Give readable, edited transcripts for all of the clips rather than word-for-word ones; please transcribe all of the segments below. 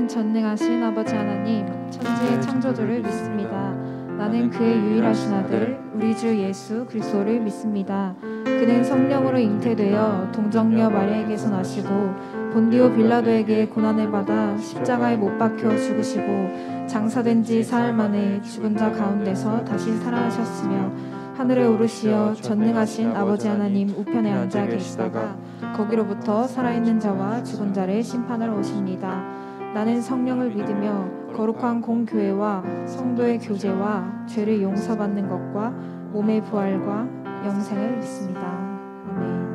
나는 전능하신 아버지 하나님, 천지의 창조주를 믿습니다. 나는 그의 유일하신 아들, 우리 주 예수 그리스도를 믿습니다. 그는 성령으로 잉태되어 동정녀 마리아에게서 나시고 본디오 빌라도에게 고난을 받아 십자가에 못 박혀 죽으시고 장사된 지 사흘 만에 죽은 자 가운데서 다시 살아나셨으며 하늘에 오르시어 전능하신 아버지 하나님 우편에 앉아 계시다가 거기로부터 살아있는 자와 죽은 자를 심판하러 오십니다. 나는 성령을 믿으며 거룩한 공교회와 성도의 교제와 죄를 용서받는 것과 몸의 부활과 영생을 믿습니다. 아멘.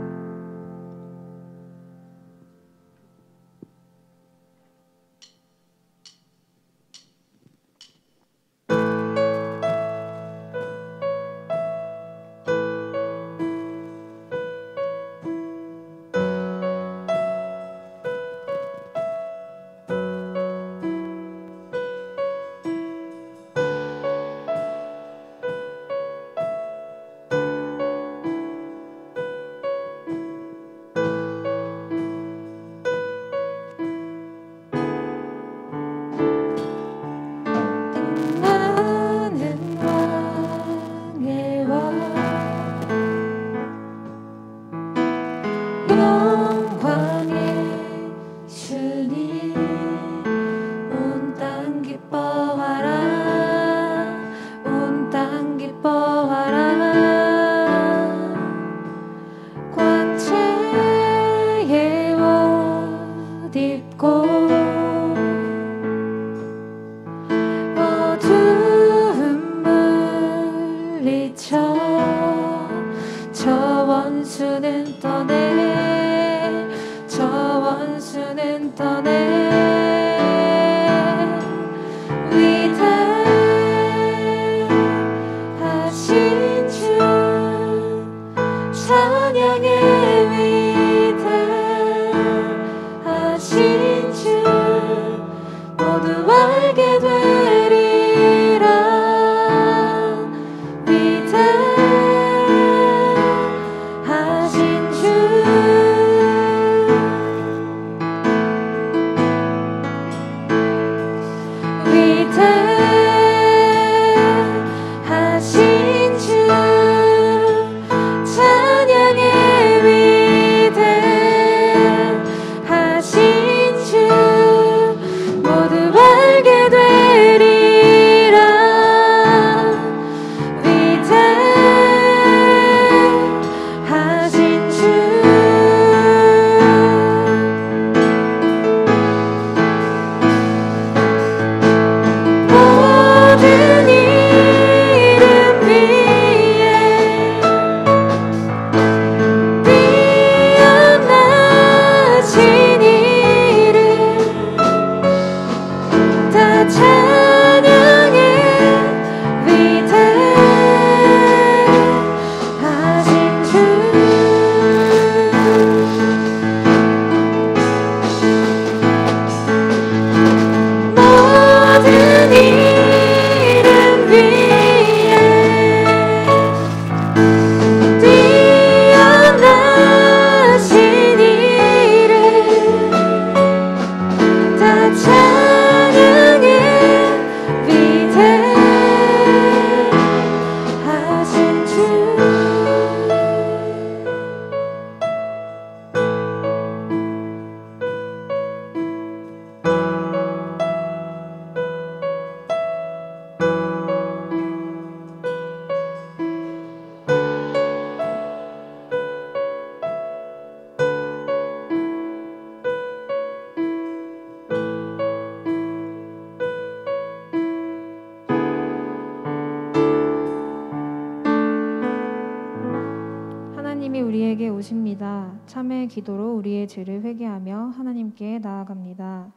하나님이 우리에게 오십니다. 참회의 기도로 우리의 죄를 회개하며 하나님께 나아갑니다.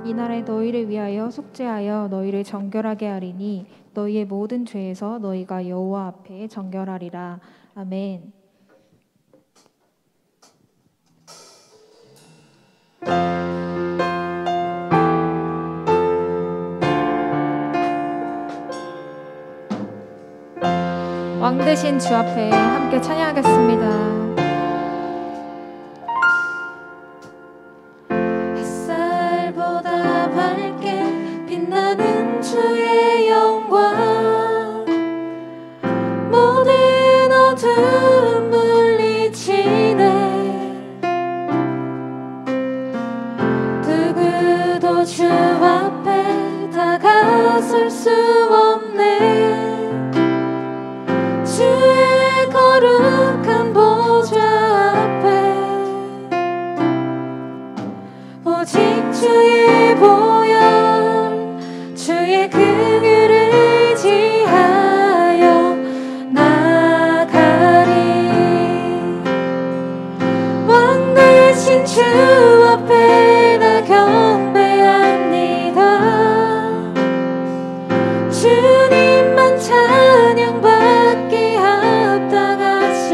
이날에 너희를 위하여 속죄하여 너희를 정결하게 하리니 너희의 모든 죄에서 너희가 여호와 앞에 정결하리라. 아멘. 왕 되신 주 앞에 함께 찬양하겠습니다. 햇살보다 밝게 빛나는 주의 영광, 모든 어둠 물리치네. 누구도 주 앞에 다가설 수 없네. 주의 거룩한 보좌 앞에 오직 주의 보혈, 주의 긍휼을 의지하여 나가리. 왕 되신 주 앞에 나 경배합니다. 주님만 찬양받기 합당하시니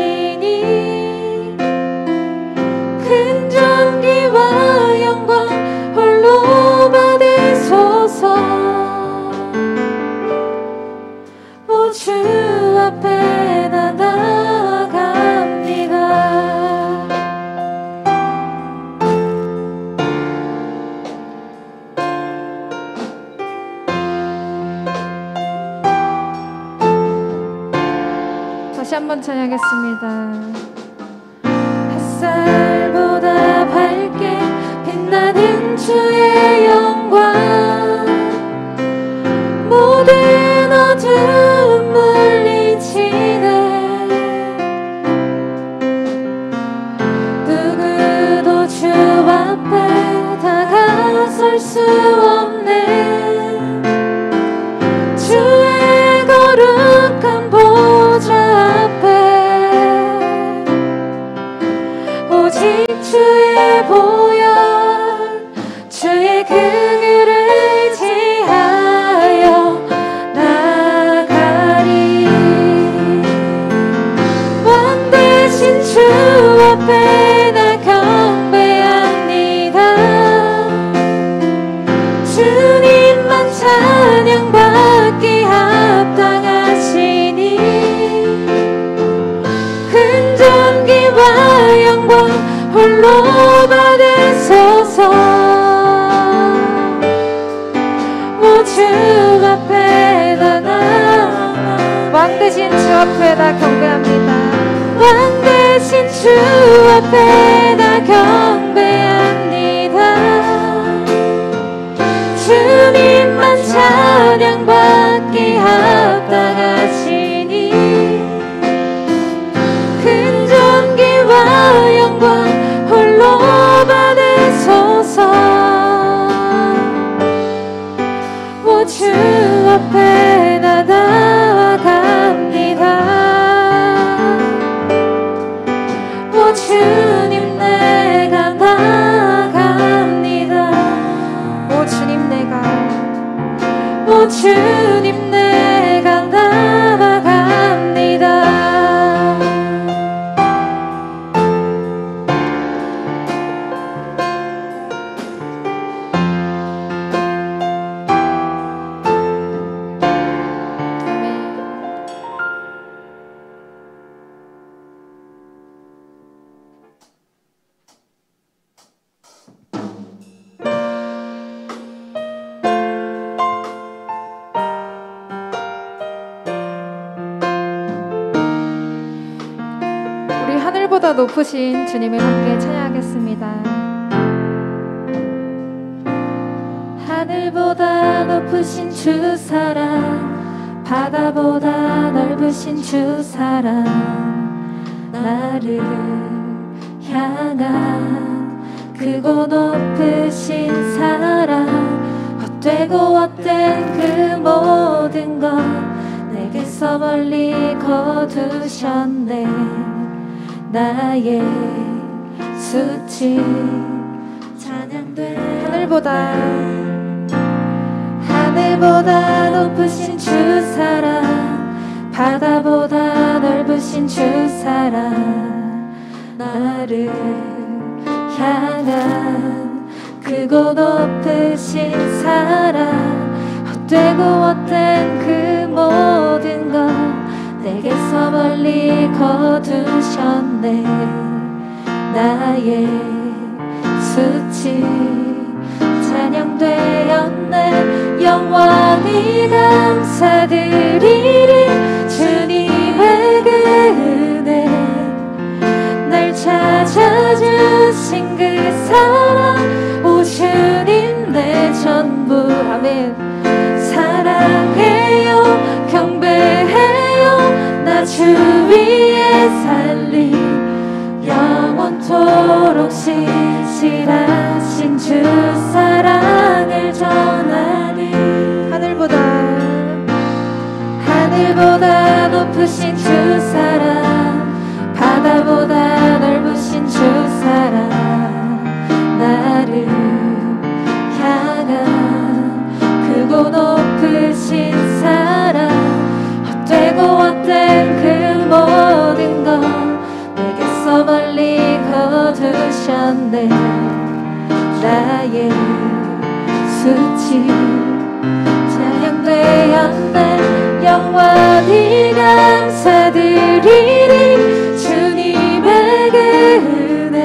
큰 존귀와 영광 홀로 받으소서. 오 주 앞에 나 나아갑니다. 다시 한번 찬양하겠습니다. 햇살보다 밝게 빛나는 주의 영광, 모든 어둠 물리치네. 누구도 주 앞에 다가설 수 없네. 주의 거룩한 보좌 앞에 오직 주의 보혈, 주의 긍휼을 의지하여 나가리. 왕 되신 주 앞에 나 경배합니다. 주님만 찬양받기 합당하시니 큰 존귀와 영광 홀로 받으소서. 오 주 앞에 나 나아가. 왕 되신 주 앞에 나 경배합니다. 왕 되신 주 앞에 나 경배합니다. 주님만 찬양받기 합당하시니 큰 존귀와 영광 홀로 받으소서. 오 주 앞에 나 나아갑니다. 오 주님 내가 나아갑니다. 오 주님 내가, 오 주님 내가 나아갑니다. 하늘보다 높으신 주님을 함께 찬양하겠습니다. 하늘보다 높으신 주 사랑, 바다보다 넓으신 주 사랑, 나를 향한 크고 높으신 사랑, 헛되고 헛된 그 모든 것 내게서 멀리 거두셨네. 나의 수치 찬양돼. 하늘보다 높으신 주 사랑, 바다보다 넓으신 주 사랑, 나를 향한 크고 높으신 사랑, 헛되고 헛된 그 모든 것 내게서 멀리 거두셨네. 나의 수치 찬양되었네. 영원히 감사드리리 주님의 그 은혜, 날 찾아주신 그 사랑, 오 주님 내 전부. 아멘. 사랑해요 경배해요 나 주 위에 살리, 영원토록 신실하신 주 사랑을 전하리. 하늘보다 높으신 주 사랑, 바다보다 넓으신 주 사랑, 나를 향한 크고 높으신 사랑, 헛되고 헛된 그 모든 것 내게서 멀리 거두셨네. 나의 수치 찬양되었네. 영원히 감사드리리 주님의 그 은혜,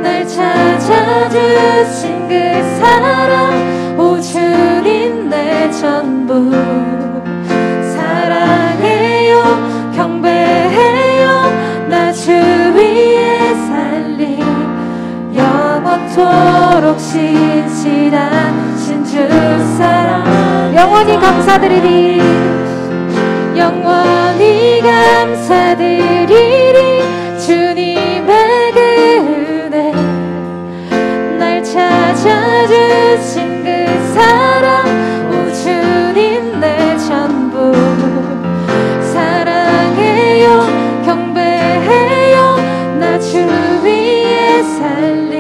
날 찾아주신 그 사랑, 오 주님 내 전부. 사랑해요 경배해요 나 주 위에 살리, 영원토록 신실하신 주 사랑, 영원히 감사드리리. 영원히 감사드리리 주님의 그 은혜, 날 찾아주신 그 사랑, 오 주님 내 전부. 사랑해요 경배해요 나 주 위에 살리,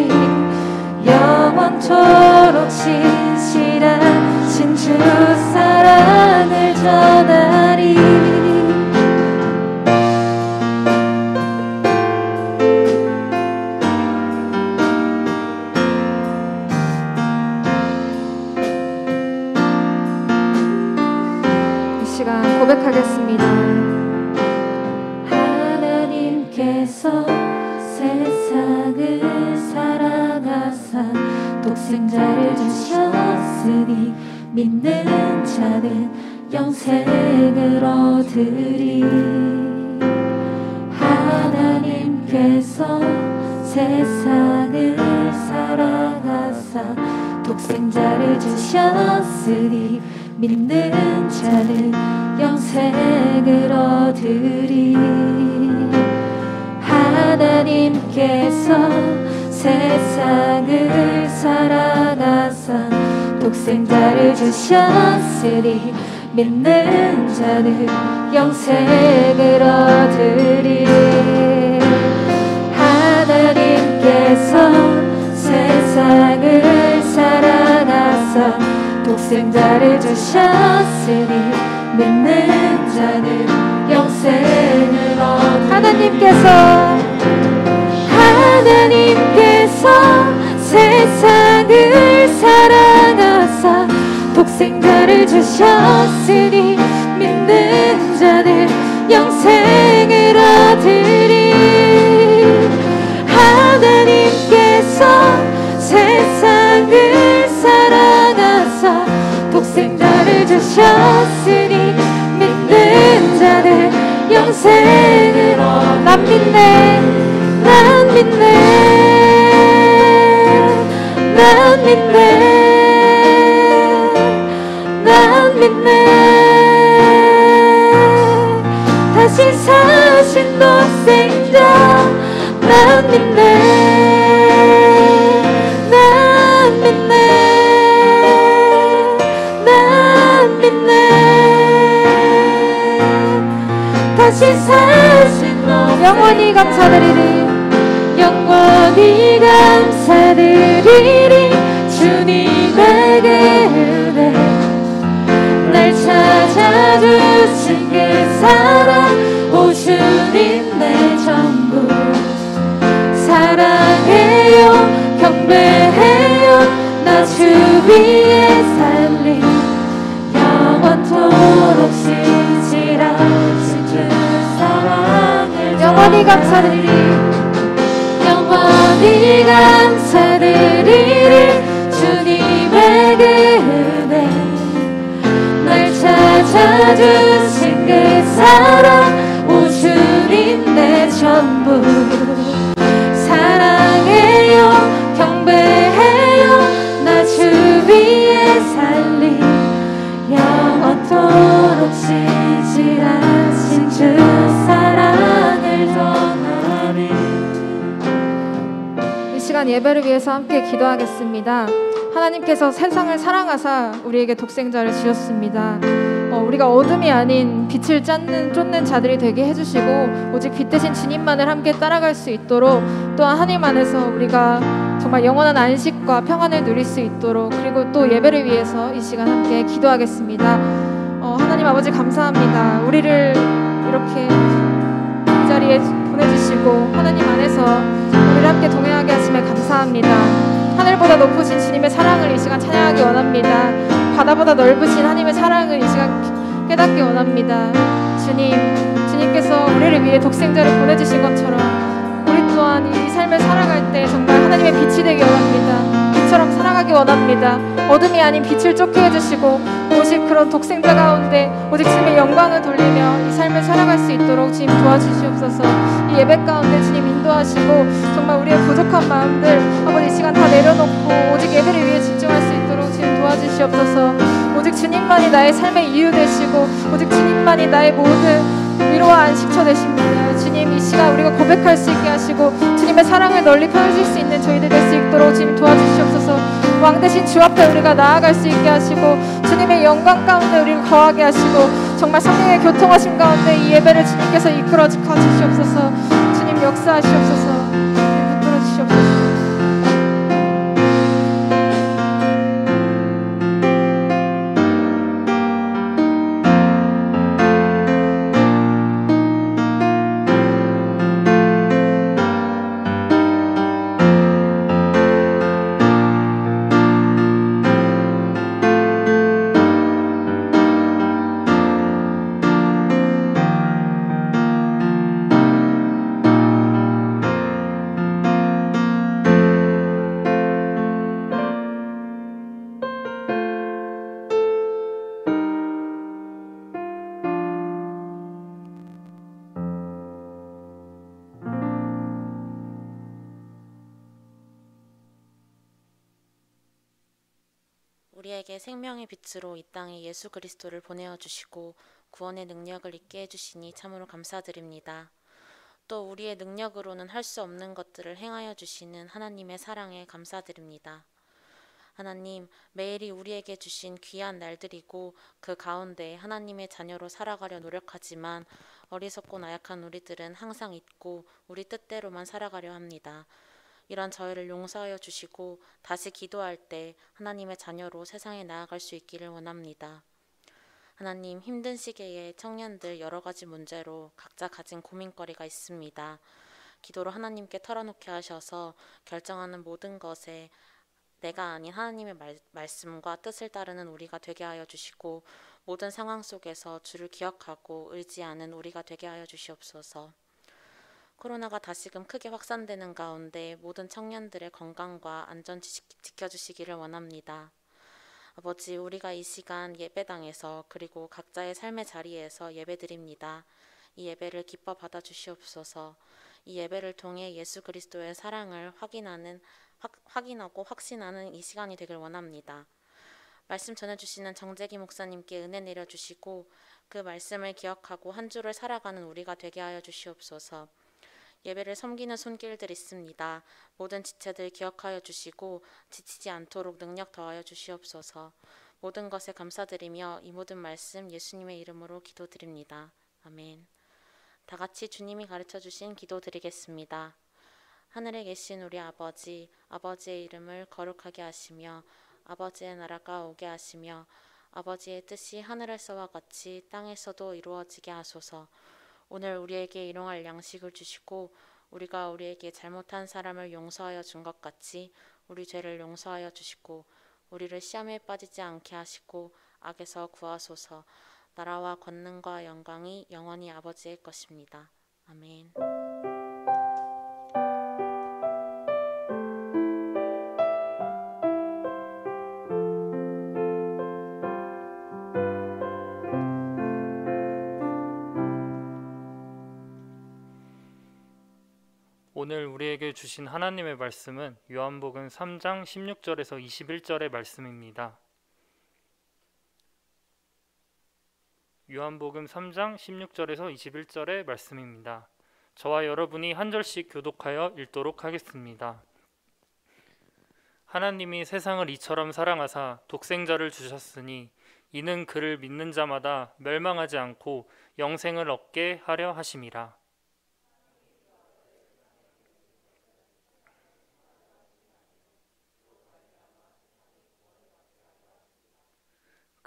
영원토록 신실하신 주 사랑을 전하리. 이 시간 고백하겠습니다. 하나님께서 세상을 사랑하사 독생자를 주셨으니 믿는 자는 영생을 얻으리. 하나님께서 세상을 사랑하사 독생자를 주셨으니 믿는 자는 영생을 얻으리. 하나님께서 세상을 사랑하사 독생자를 주셨으니 믿는 자는 영생을 얻으리. 하나님께서 세상을 사랑하사 독생자를 주셨으니 믿는 자는 영생을 얻으리. 하나님께서 세상을 사랑하사 독생자를 주셨으니 믿는 자는 영생을 얻으리. 하나님께서 세상을 사랑하사 독생자를 주셨으니 믿는 자는 영생을 얻으리. 난 믿네. 다시 사신 독생자 난 믿네. 다시 사신 영원히 감사드리리. 영원히 감사드리리. 주님에게 은혜 날 찾아주신 그 사랑, 오 주님 내 전부 사랑해요 경배해요. 나 주 위에 살리 영원토록 신실하신 주 사랑을 영원히 감사드리리. 영원히 감사드리리. 주님에게 은혜 날 찾아주신 그 사랑, 오 주님 내 전부 사랑해요 경배해요. 나 주 위에 살리 영원토록 신실하신 주 사랑을 전하리. 이 시간 예배를 위해서 함께 기도하겠습니다. 하나님께서 세상을 사랑하사 우리에게 독생자를 주셨습니다. 우리가 어둠이 아닌 빛을 쫓는 자들이 되게 해주시고 오직 빛 대신 주님만을 함께 따라갈 수 있도록, 또한 하나님 안에서 우리가 정말 영원한 안식과 평안을 누릴 수 있도록, 그리고 또 예배를 위해서 이 시간 함께 기도하겠습니다. 하나님 아버지 감사합니다. 우리를 이렇게 이 자리에 보내주시고 하나님 안에서 우리를 함께 동행하게 하심에 감사합니다. 하늘보다 높으신 주님의 사랑을 이 시간 찬양하기 원합니다. 바다보다 넓으신 하나님의 사랑을 이 시간 깨닫기 원합니다. 주님께서 우리를 위해 독생자를 보내주신 것처럼 우리 또한 이 삶을 살아갈 때 정말 하나님의 빛이 되기 원합니다. 빛처럼 살아가기 원합니다. 어둠이 아닌 빛을 쫓게 해주시고 오직 그런 독생자 가운데 오직 주님의 영광을 돌리며 이 삶을 살아갈 수 있도록 주님 도와주시옵소서. 이 예배 가운데 주님 인도하시고 정말 우리의 부족한 마음들 아버지 이 시간 다 내려놓고 오직 예배를 위해 집중할 수 있도록 주님 도와주시옵소서. 오직 주님만이 나의 삶의 이유 되시고 오직 주님만이 나의 모든 위로와 안식처 되십니다. 주님 이 시간 우리가 고백할 수 있게 하시고 주님의 사랑을 널리 펴줄 수 있는 저희들 될 수 있도록 주님 도와주시옵소서. 왕 대신 주 앞에 우리가 나아갈 수 있게 하시고 주님의 영광 가운데 우리를 거하게 하시고 정말 성령의 교통하심 가운데 이 예배를 주님께서 이끌어 가주시옵소서. 주님 역사하시옵소서. 붙들어 주시옵소서. 우리에게 생명의 빛으로 이 땅에 예수 그리스도를 보내어 주시고 구원의 능력을 있게 해주시니 참으로 감사드립니다. 또 우리의 능력으로는 할 수 없는 것들을 행하여 주시는 하나님의 사랑에 감사드립니다. 하나님, 매일이 우리에게 주신 귀한 날들이고 그 가운데 하나님의 자녀로 살아가려 노력하지만 어리석고 나약한 우리들은 항상 잊고 우리 뜻대로만 살아가려 합니다. 이런 저희를 용서하여 주시고 다시 기도할 때 하나님의 자녀로 세상에 나아갈 수 있기를 원합니다. 하나님, 힘든 시기에 청년들 여러 가지 문제로 각자 가진 고민거리가 있습니다. 기도로 하나님께 털어놓게 하셔서 결정하는 모든 것에 내가 아닌 하나님의 말씀과 뜻을 따르는 우리가 되게 하여 주시고 모든 상황 속에서 주를 기억하고 의지하는 우리가 되게 하여 주시옵소서. 코로나가 다시금 크게 확산되는 가운데 모든 청년들의 건강과 안전 지켜주시기를 원합니다. 아버지, 우리가 이 시간 예배당에서 그리고 각자의 삶의 자리에서 예배드립니다. 이 예배를 기뻐 받아주시옵소서. 이 예배를 통해 예수 그리스도의 사랑을 확인하고 확신하는 이 시간이 되길 원합니다. 말씀 전해주시는 정재기 목사님께 은혜 내려주시고 그 말씀을 기억하고 한 주를 살아가는 우리가 되게 하여 주시옵소서. 예배를 섬기는 손길들 있습니다. 모든 지체들 기억하여 주시고 지치지 않도록 능력 더하여 주시옵소서. 모든 것에 감사드리며 이 모든 말씀 예수님의 이름으로 기도드립니다. 아멘. 다 같이 주님이 가르쳐 주신 기도 드리겠습니다. 하늘에 계신 우리 아버지, 아버지의 이름을 거룩하게 하시며 아버지의 나라가 오게 하시며 아버지의 뜻이 하늘에서와 같이 땅에서도 이루어지게 하소서. 오늘 우리에게 일용할 양식을 주시고 우리가 우리에게 잘못한 사람을 용서하여 준 것 같이 우리 죄를 용서하여 주시고 우리를 시험에 빠지지 않게 하시고 악에서 구하소서. 나라와 권능과 영광이 영원히 아버지의 것입니다. 아멘. 오늘 우리에게 주신 하나님의 말씀은 요한복음 3장 16절에서 21절의 말씀입니다. 요한복음 3장 16절에서 21절의 말씀입니다. 저와 여러분이 한 절씩 교독하여 읽도록 하겠습니다. 하나님이 세상을 이처럼 사랑하사 독생자를 주셨으니 이는 그를 믿는 자마다 멸망하지 않고 영생을 얻게 하려 하심이라.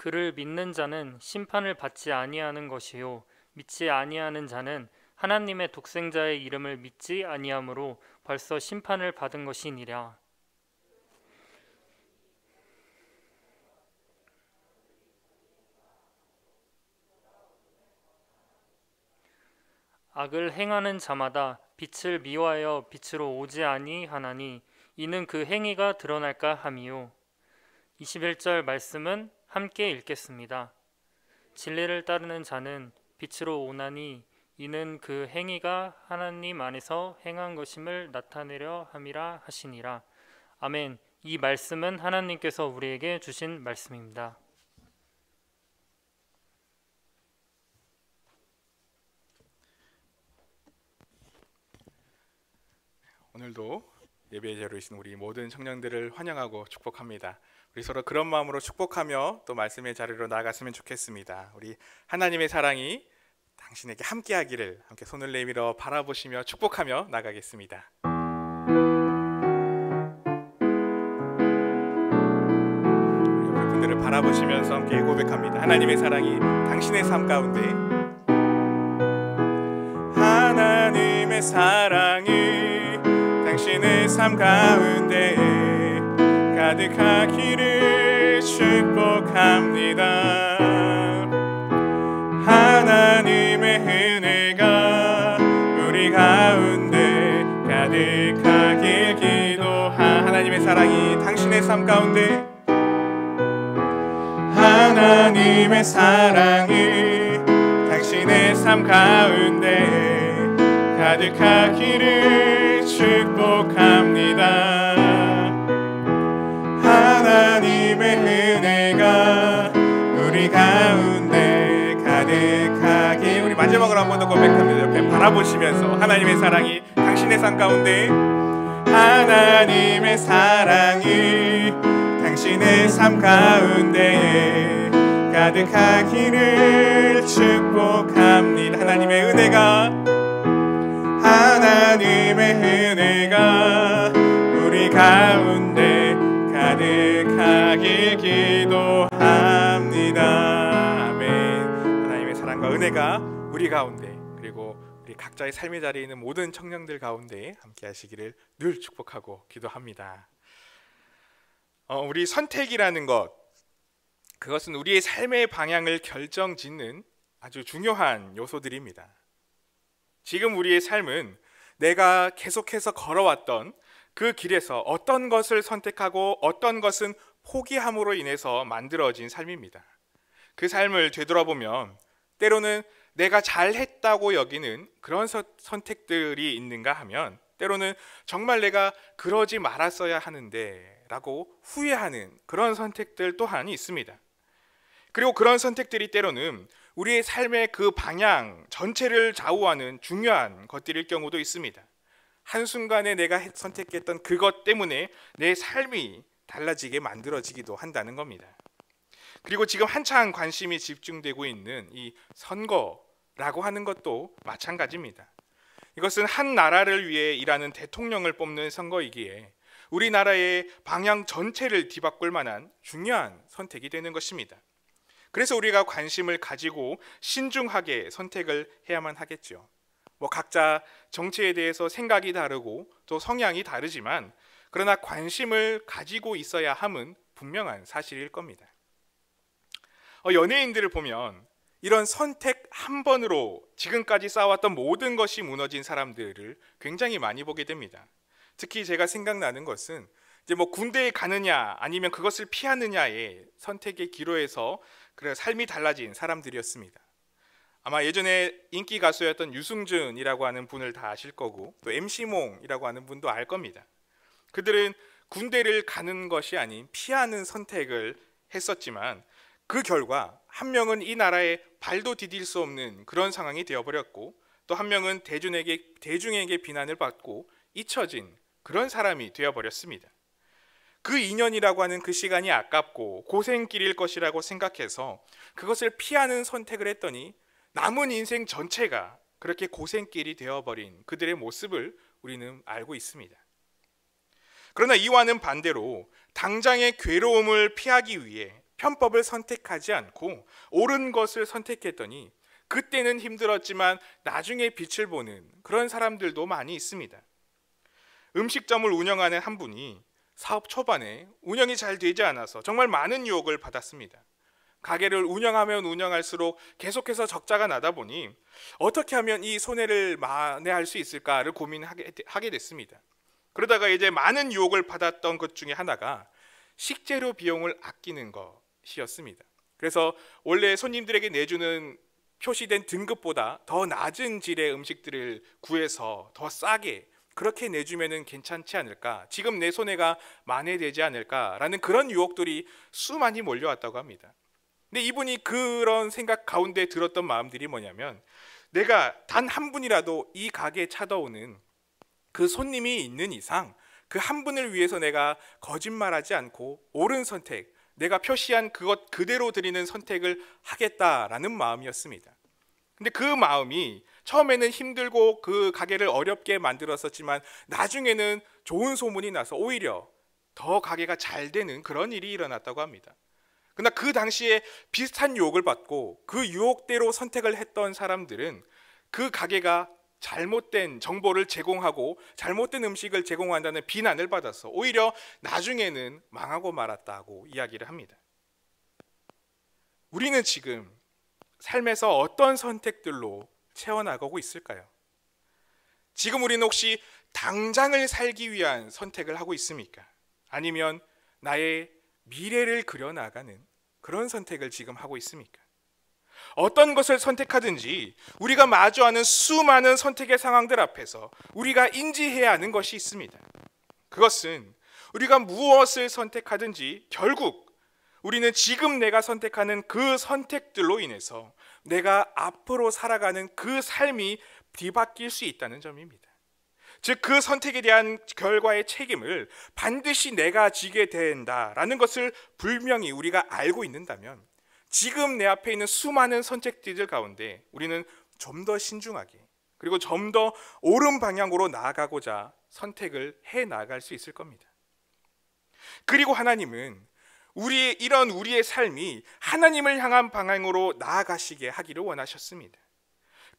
그를 믿는 자는 심판을 받지 아니하는 것이요 믿지 아니하는 자는 하나님의 독생자의 이름을 믿지 아니하므로 벌써 심판을 받은 것이니라. 악을 행하는 자마다 빛을 미워하여 빛으로 오지 아니하나니 이는 그 행위가 드러날까 함이요. 21절 말씀은 함께 읽겠습니다. 진리를 따르는 자는 빛으로 오나니 이는 그 행위가 하나님 안에서 행한 것임을 나타내려 함이라 하시니라. 아멘. 이 말씀은 하나님께서 우리에게 주신 말씀입니다. 오늘도 예배의 자리에 있는 우리 모든 청년들을 환영하고 축복합니다. 우리 서로 그런 마음으로 축복하며 또 말씀의 자리로 나아갔으면 좋겠습니다. 우리 하나님의 사랑이 당신에게 함께하기를 함께 손을 내밀어 바라보시며 축복하며 나가겠습니다. 우리 옆에 분들을 바라보시면서 함께 고백합니다. 하나님의 사랑이 당신의 삶 가운데, 하나님의 사랑이 당신의 삶 가운데 가득하기를 축복합니다. 하나님의 은혜가 우리 가운데 가득하길 하나님의 사랑이 당신의 삶 가운데, 하나님의 사랑이 당신의 삶 가운데 가득하기를 축복합니다. 하나님의 은혜가 우리 가운데 가득하게. 우리 마지막으로 한 번 더 고백합니다. 옆에 바라보시면서 하나님의 사랑이 당신의 삶 가운데, 하나님의 사랑이 당신의 삶 가운데 가득하기를 축복합니다. 하나님의 은혜가, 하나님의 은혜가 우리 가운데 가득하길 기도합니다. 아멘. 하나님의 사랑과 은혜가 우리 가운데, 그리고 우리 각자의 삶의 자리에 있는 모든 청년들 가운데 함께 하시기를 늘 축복하고 기도합니다. 우리 선택이라는 것, 그것은 우리의 삶의 방향을 결정짓는 아주 중요한 요소들입니다. 지금 우리의 삶은 내가 계속해서 걸어왔던 그 길에서 어떤 것을 선택하고 어떤 것은 포기함으로 인해서 만들어진 삶입니다. 그 삶을 되돌아보면 때로는 내가 잘했다고 여기는 그런 선택들이 있는가 하면, 때로는 정말 내가 그러지 말았어야 하는데 라고 후회하는 그런 선택들 또한 있습니다. 그리고 그런 선택들이 때로는 우리의 삶의 그 방향 전체를 좌우하는 중요한 것들일 경우도 있습니다. 한순간에 내가 선택했던 그것 때문에 내 삶이 달라지게 만들어지기도 한다는 겁니다. 그리고 지금 한창 관심이 집중되고 있는 이 선거라고 하는 것도 마찬가지입니다. 이것은 한 나라를 위해 일하는 대통령을 뽑는 선거이기에 우리나라의 방향 전체를 뒤바꿀 만한 중요한 선택이 되는 것입니다. 그래서 우리가 관심을 가지고 신중하게 선택을 해야만 하겠죠. 각자 정치에 대해서 생각이 다르고 또 성향이 다르지만 그러나 관심을 가지고 있어야 함은 분명한 사실일 겁니다. 연예인들을 보면 이런 선택 한 번으로 지금까지 쌓아왔던 모든 것이 무너진 사람들을 굉장히 많이 보게 됩니다. 특히 제가 생각나는 것은 이제 군대에 가느냐 아니면 그것을 피하느냐의 선택의 기로에서 삶이 달라진 사람들이었습니다. 아마 예전에 인기 가수였던 유승준이라고 하는 분을 다 아실 거고 또 MC몽이라고 하는 분도 알 겁니다. 그들은 군대를 가는 것이 아닌 피하는 선택을 했었지만 그 결과 한 명은 이 나라에 발도 디딜 수 없는 그런 상황이 되어버렸고 또 한 명은 대중에게 비난을 받고 잊혀진 그런 사람이 되어버렸습니다. 그 2년이라고 하는 그 시간이 아깝고 고생길일 것이라고 생각해서 그것을 피하는 선택을 했더니 남은 인생 전체가 그렇게 고생길이 되어버린 그들의 모습을 우리는 알고 있습니다. 그러나 이와는 반대로 당장의 괴로움을 피하기 위해 편법을 선택하지 않고 옳은 것을 선택했더니 그때는 힘들었지만 나중에 빛을 보는 그런 사람들도 많이 있습니다. 음식점을 운영하는 한 분이 사업 초반에 운영이 잘 되지 않아서 정말 많은 유혹을 받았습니다. 가게를 운영하면 운영할수록 계속해서 적자가 나다 보니 어떻게 하면 이 손해를 만회할 수 있을까를 고민하게 됐습니다. 그러다가 이제 많은 유혹을 받았던 것 중에 하나가 식재료 비용을 아끼는 것이었습니다. 그래서 원래 손님들에게 내주는 표시된 등급보다 더 낮은 질의 음식들을 구해서 더 싸게 그렇게 내주면 괜찮지 않을까, 지금 내 손해가 만회되지 않을까라는 그런 유혹들이 수많이 몰려왔다고 합니다. 근데 이분이 그런 생각 가운데 들었던 마음들이 뭐냐면, 내가 단 한 분이라도 이 가게에 찾아오는 그 손님이 있는 이상 그 한 분을 위해서 내가 거짓말하지 않고 옳은 선택, 내가 표시한 그것 그대로 드리는 선택을 하겠다라는 마음이었습니다. 근데 그 마음이 처음에는 힘들고 그 가게를 어렵게 만들었었지만 나중에는 좋은 소문이 나서 오히려 더 가게가 잘 되는 그런 일이 일어났다고 합니다. 그러나 그 당시에 비슷한 유혹을 받고 그 유혹대로 선택을 했던 사람들은 그 가게가 잘못된 정보를 제공하고 잘못된 음식을 제공한다는 비난을 받아서 오히려 나중에는 망하고 말았다고 이야기를 합니다. 우리는 지금 삶에서 어떤 선택들로 채워나가고 있을까요? 지금 우리는 혹시 당장을 살기 위한 선택을 하고 있습니까? 아니면 나의 미래를 그려나가는 그런 선택을 지금 하고 있습니까? 어떤 것을 선택하든지 우리가 마주하는 수많은 선택의 상황들 앞에서 우리가 인지해야 하는 것이 있습니다. 그것은 우리가 무엇을 선택하든지 결국 우리는 지금 내가 선택하는 그 선택들로 인해서 내가 앞으로 살아가는 그 삶이 뒤바뀔 수 있다는 점입니다. 즉 그 선택에 대한 결과의 책임을 반드시 내가 지게 된다라는 것을 분명히 우리가 알고 있는다면 지금 내 앞에 있는 수많은 선택지들 가운데 우리는 좀 더 신중하게 그리고 좀 더 옳은 방향으로 나아가고자 선택을 해 나갈 수 있을 겁니다. 그리고 하나님은 우리의 삶이 하나님을 향한 방향으로 나아가시게 하기를 원하셨습니다.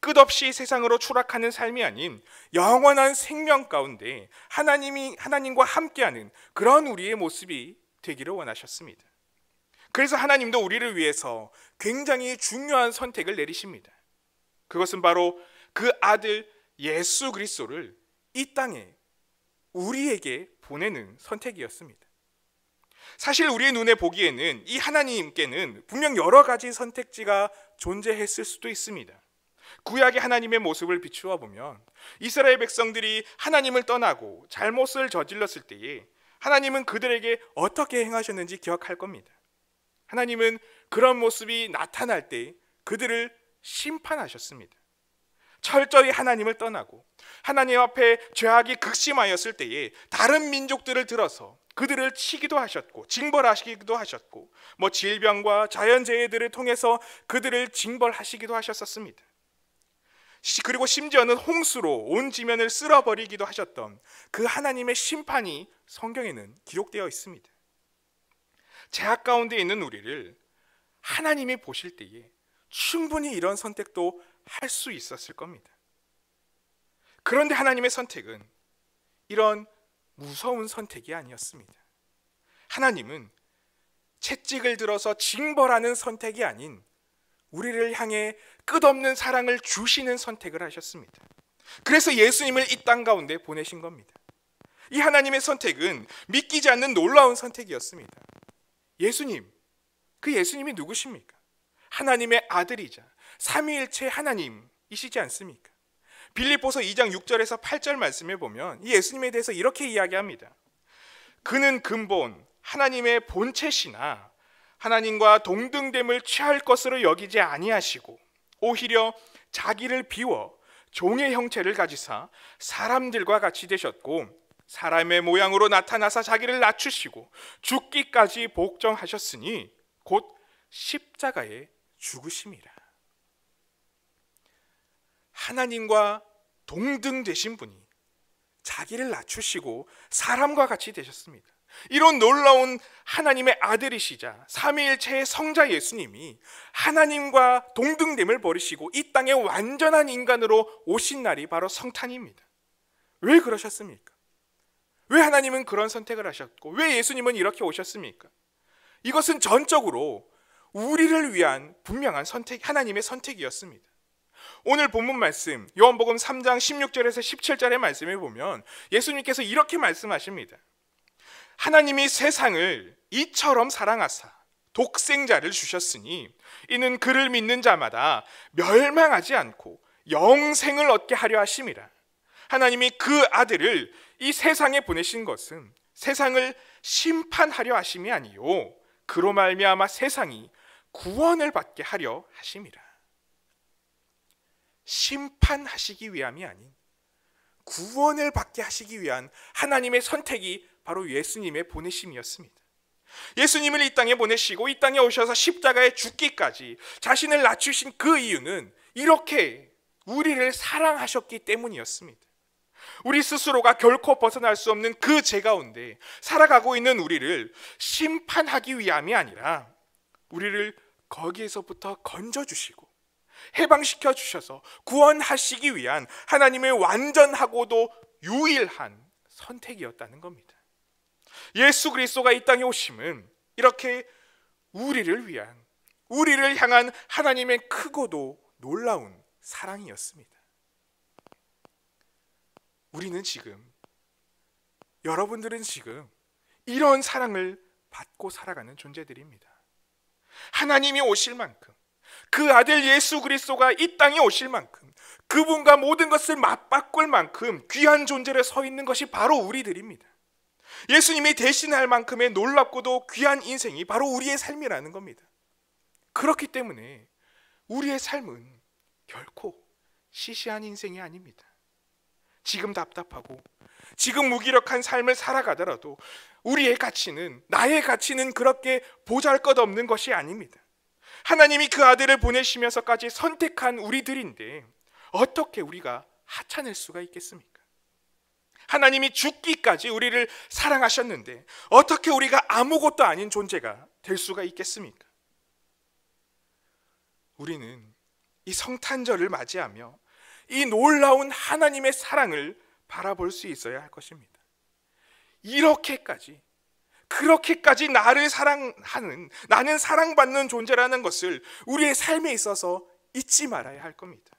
끝없이 세상으로 추락하는 삶이 아닌 영원한 생명 가운데 하나님과 함께하는 그런 우리의 모습이 되기를 원하셨습니다. 그래서 하나님도 우리를 위해서 굉장히 중요한 선택을 내리십니다. 그것은 바로 그 아들 예수 그리스도를 이 땅에 우리에게 보내는 선택이었습니다. 사실 우리의 눈에 보기에는 이 하나님께는 분명 여러 가지 선택지가 존재했을 수도 있습니다. 구약의 하나님의 모습을 비추어 보면 이스라엘 백성들이 하나님을 떠나고 잘못을 저질렀을 때에 하나님은 그들에게 어떻게 행하셨는지 기억할 겁니다. 하나님은 그런 모습이 나타날 때 그들을 심판하셨습니다. 철저히 하나님을 떠나고 하나님 앞에 죄악이 극심하였을 때에 다른 민족들을 들어서 그들을 치기도 하셨고 징벌하시기도 하셨고 질병과 자연재해들을 통해서 그들을 징벌하시기도 하셨었습니다. 그리고 심지어는 홍수로 온 지면을 쓸어버리기도 하셨던 그 하나님의 심판이 성경에는 기록되어 있습니다. 죄악 가운데 있는 우리를 하나님이 보실 때에 충분히 이런 선택도 할 수 있었을 겁니다. 그런데 하나님의 선택은 이런 무서운 선택이 아니었습니다. 하나님은 채찍을 들어서 징벌하는 선택이 아닌 우리를 향해 끝없는 사랑을 주시는 선택을 하셨습니다. 그래서 예수님을 이 땅 가운데 보내신 겁니다. 이 하나님의 선택은 믿기지 않는 놀라운 선택이었습니다. 예수님, 그 예수님이 누구십니까? 하나님의 아들이자 삼위일체 하나님이시지 않습니까? 빌립보서 2장 6절에서 8절 말씀에 보면 이 예수님에 대해서 이렇게 이야기합니다. 그는 근본 하나님의 본체시나 하나님과 동등됨을 취할 것으로 여기지 아니하시고 오히려 자기를 비워 종의 형체를 가지사 사람들과 같이 되셨고 사람의 모양으로 나타나사 자기를 낮추시고 죽기까지 복종하셨으니 곧 십자가에 죽으심이라. 하나님과 동등되신 분이 자기를 낮추시고 사람과 같이 되셨습니다. 이런 놀라운 하나님의 아들이시자 삼위일체의 성자 예수님이 하나님과 동등됨을 버리시고 이 땅에 완전한 인간으로 오신 날이 바로 성탄입니다. 왜 그러셨습니까? 왜 하나님은 그런 선택을 하셨고 왜 예수님은 이렇게 오셨습니까? 이것은 전적으로 우리를 위한 분명한 선택, 하나님의 선택이었습니다. 오늘 본문 말씀 요한복음 3장 16절에서 17절의 말씀에 보면 예수님께서 이렇게 말씀하십니다. 하나님이 세상을 이처럼 사랑하사 독생자를 주셨으니 이는 그를 믿는 자마다 멸망하지 않고 영생을 얻게 하려 하심이라. 하나님이 그 아들을 이 세상에 보내신 것은 세상을 심판하려 하심이 아니요 그로 말미암아 세상이 구원을 받게 하려 하심이라. 심판하시기 위함이 아닌 구원을 받게 하시기 위한 하나님의 선택이 바로 예수님의 보내심이었습니다. 예수님을 이 땅에 보내시고 이 땅에 오셔서 십자가에 죽기까지 자신을 낮추신 그 이유는 이렇게 우리를 사랑하셨기 때문이었습니다. 우리 스스로가 결코 벗어날 수 없는 그 죄 가운데 살아가고 있는 우리를 심판하기 위함이 아니라 우리를 거기에서부터 건져주시고 해방시켜 주셔서 구원하시기 위한 하나님의 완전하고도 유일한 선택이었다는 겁니다. 예수 그리스도가 이 땅에 오심은 이렇게 우리를 위한, 우리를 향한 하나님의 크고도 놀라운 사랑이었습니다. 우리는 지금, 여러분들은 지금 이런 사랑을 받고 살아가는 존재들입니다. 하나님이 오실 만큼, 그 아들 예수 그리스도가 이 땅에 오실 만큼, 그분과 모든 것을 맞바꿀 만큼 귀한 존재로 서 있는 것이 바로 우리들입니다. 예수님이 대신할 만큼의 놀랍고도 귀한 인생이 바로 우리의 삶이라는 겁니다. 그렇기 때문에 우리의 삶은 결코 시시한 인생이 아닙니다. 지금 답답하고 지금 무기력한 삶을 살아가더라도 우리의 가치는, 나의 가치는 그렇게 보잘것없는 것이 아닙니다. 하나님이 그 아들을 보내시면서까지 선택한 우리들인데 어떻게 우리가 하찮을 수가 있겠습니까? 하나님이 죽기까지 우리를 사랑하셨는데 어떻게 우리가 아무것도 아닌 존재가 될 수가 있겠습니까? 우리는 이 성탄절을 맞이하며 이 놀라운 하나님의 사랑을 바라볼 수 있어야 할 것입니다. 이렇게까지, 그렇게까지 나를 사랑하는, 나는 사랑받는 존재라는 것을 우리의 삶에 있어서 잊지 말아야 할 겁니다.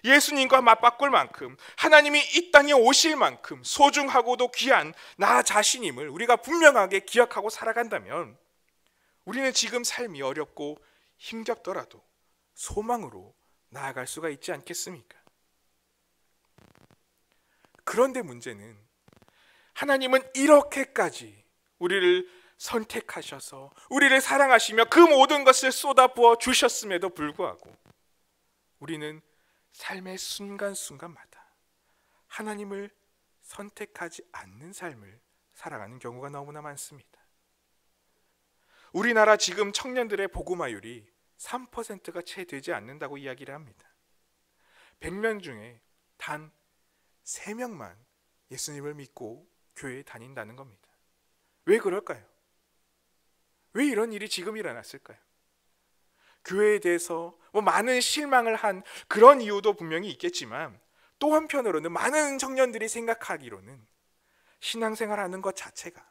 예수님과 맞바꿀 만큼, 하나님이 이 땅에 오실 만큼 소중하고도 귀한 나 자신임을 우리가 분명하게 기억하고 살아간다면 우리는 지금 삶이 어렵고 힘겹더라도 소망으로 나아갈 수가 있지 않겠습니까? 그런데 문제는 하나님은 이렇게까지 우리를 선택하셔서 우리를 사랑하시며 그 모든 것을 쏟아부어 주셨음에도 불구하고 우리는 삶의 순간순간마다 하나님을 선택하지 않는 삶을 살아가는 경우가 너무나 많습니다. 우리나라 지금 청년들의 복음화율이 3%가 채 되지 않는다고 이야기를 합니다. 100명 중에 단 3명만 예수님을 믿고 교회에 다닌다는 겁니다. 왜 그럴까요? 왜 이런 일이 지금 일어났을까요? 교회에 대해서 많은 실망을 한 그런 이유도 분명히 있겠지만, 또 한편으로는 많은 청년들이 생각하기로는 신앙생활하는 것 자체가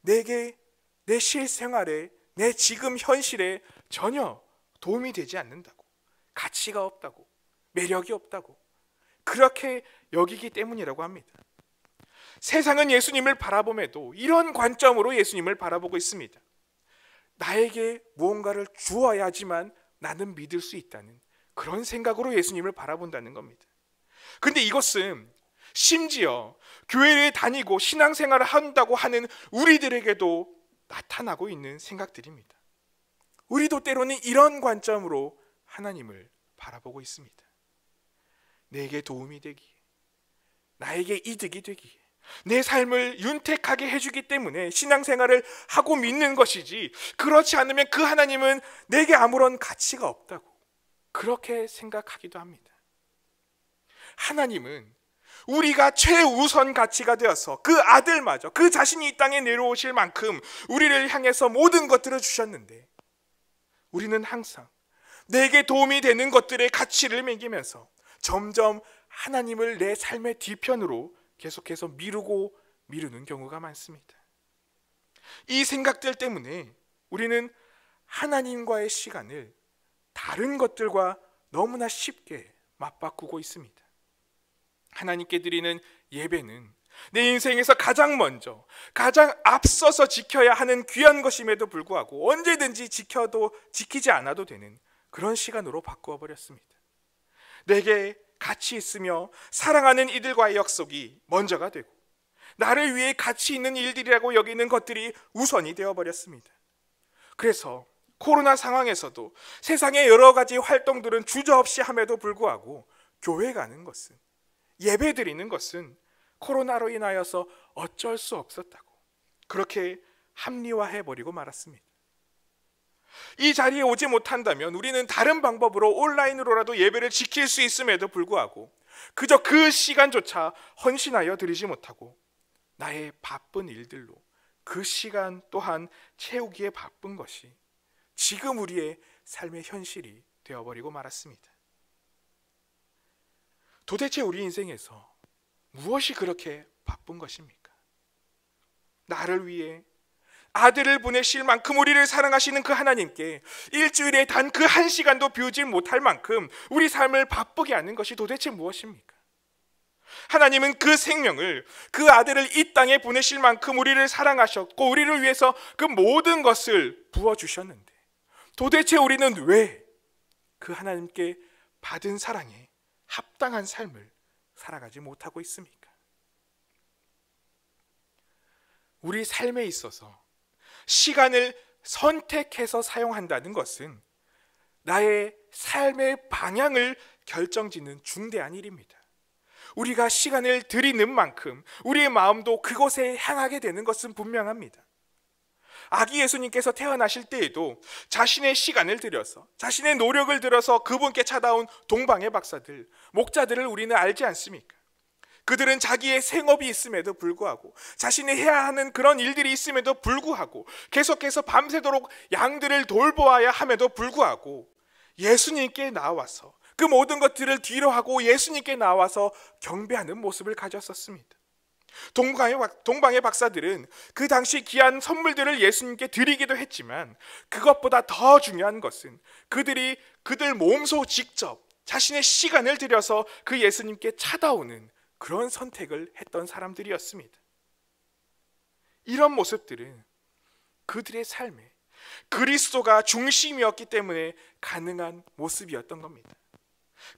내게 내 실생활에, 내 지금 현실에 전혀 도움이 되지 않는다고, 가치가 없다고, 매력이 없다고 그렇게 여기기 때문이라고 합니다. 세상은 예수님을 바라봄에도 이런 관점으로 예수님을 바라보고 있습니다. 나에게 무언가를 주어야지만 나는 믿을 수 있다는 그런 생각으로 예수님을 바라본다는 겁니다. 근데 이것은 심지어 교회에 다니고 신앙생활을 한다고 하는 우리들에게도 나타나고 있는 생각들입니다. 우리도 때로는 이런 관점으로 하나님을 바라보고 있습니다. 내게 도움이 되기에, 나에게 이득이 되기에, 내 삶을 윤택하게 해주기 때문에 신앙생활을 하고 믿는 것이지, 그렇지 않으면 그 하나님은 내게 아무런 가치가 없다고 그렇게 생각하기도 합니다. 하나님은 우리가 최우선 가치가 되어서 그 아들마저, 그 자신이 이 땅에 내려오실 만큼 우리를 향해서 모든 것들을 주셨는데, 우리는 항상 내게 도움이 되는 것들의 가치를 매기면서 점점 하나님을 내 삶의 뒤편으로 계속해서 미루는 경우가 많습니다. 이 생각들 때문에 우리는 하나님과의 시간을 다른 것들과 너무나 쉽게 맞바꾸고 있습니다. 하나님께 드리는 예배는 내 인생에서 가장 먼저, 가장 앞서서 지켜야 하는 귀한 것임에도 불구하고 언제든지 지키지 않아도 되는 그런 시간으로 바꾸어 버렸습니다. 내게 가치 있으며 사랑하는 이들과의 약속이 먼저가 되고, 나를 위해 가치 있는 일들이라고 여기는 것들이 우선이 되어버렸습니다. 그래서 코로나 상황에서도 세상의 여러 가지 활동들은 주저없이 함에도 불구하고 교회 가는 것은, 예배 드리는 것은 코로나로 인하여서 어쩔 수 없었다고 그렇게 합리화해버리고 말았습니다. 이 자리에 오지 못한다면 우리는 다른 방법으로 온라인으로라도 예배를 지킬 수 있음에도 불구하고 그저 그 시간조차 헌신하여 드리지 못하고 나의 바쁜 일들로 그 시간 또한 채우기에 바쁜 것이 지금 우리의 삶의 현실이 되어버리고 말았습니다. 도대체 우리 인생에서 무엇이 그렇게 바쁜 것입니까? 나를 위해 아들을 보내실 만큼 우리를 사랑하시는 그 하나님께 일주일에 단 그 한 시간도 비우지 못할 만큼 우리 삶을 바쁘게 하는 것이 도대체 무엇입니까? 하나님은 그 생명을, 그 아들을 이 땅에 보내실 만큼 우리를 사랑하셨고 우리를 위해서 그 모든 것을 부어주셨는데, 도대체 우리는 왜 그 하나님께 받은 사랑에 합당한 삶을 살아가지 못하고 있습니까? 우리 삶에 있어서 시간을 선택해서 사용한다는 것은 나의 삶의 방향을 결정짓는 중대한 일입니다. 우리가 시간을 들이는 만큼 우리의 마음도 그곳에 향하게 되는 것은 분명합니다. 아기 예수님께서 태어나실 때에도 자신의 시간을 들여서, 자신의 노력을 들여서 그분께 찾아온 동방의 박사들, 목자들을 우리는 알지 않습니까? 그들은 자기의 생업이 있음에도 불구하고, 자신이 해야 하는 그런 일들이 있음에도 불구하고 계속해서 밤새도록 양들을 돌보아야 함에도 불구하고 예수님께 나와서 그 모든 것들을 뒤로하고 예수님께 나와서 경배하는 모습을 가졌었습니다. 동방의 박사들은 그 당시 귀한 선물들을 예수님께 드리기도 했지만, 그것보다 더 중요한 것은 그들 몸소 직접 자신의 시간을 들여서 그 예수님께 찾아오는 그런 선택을 했던 사람들이었습니다. 이런 모습들은 그들의 삶에 그리스도가 중심이었기 때문에 가능한 모습이었던 겁니다.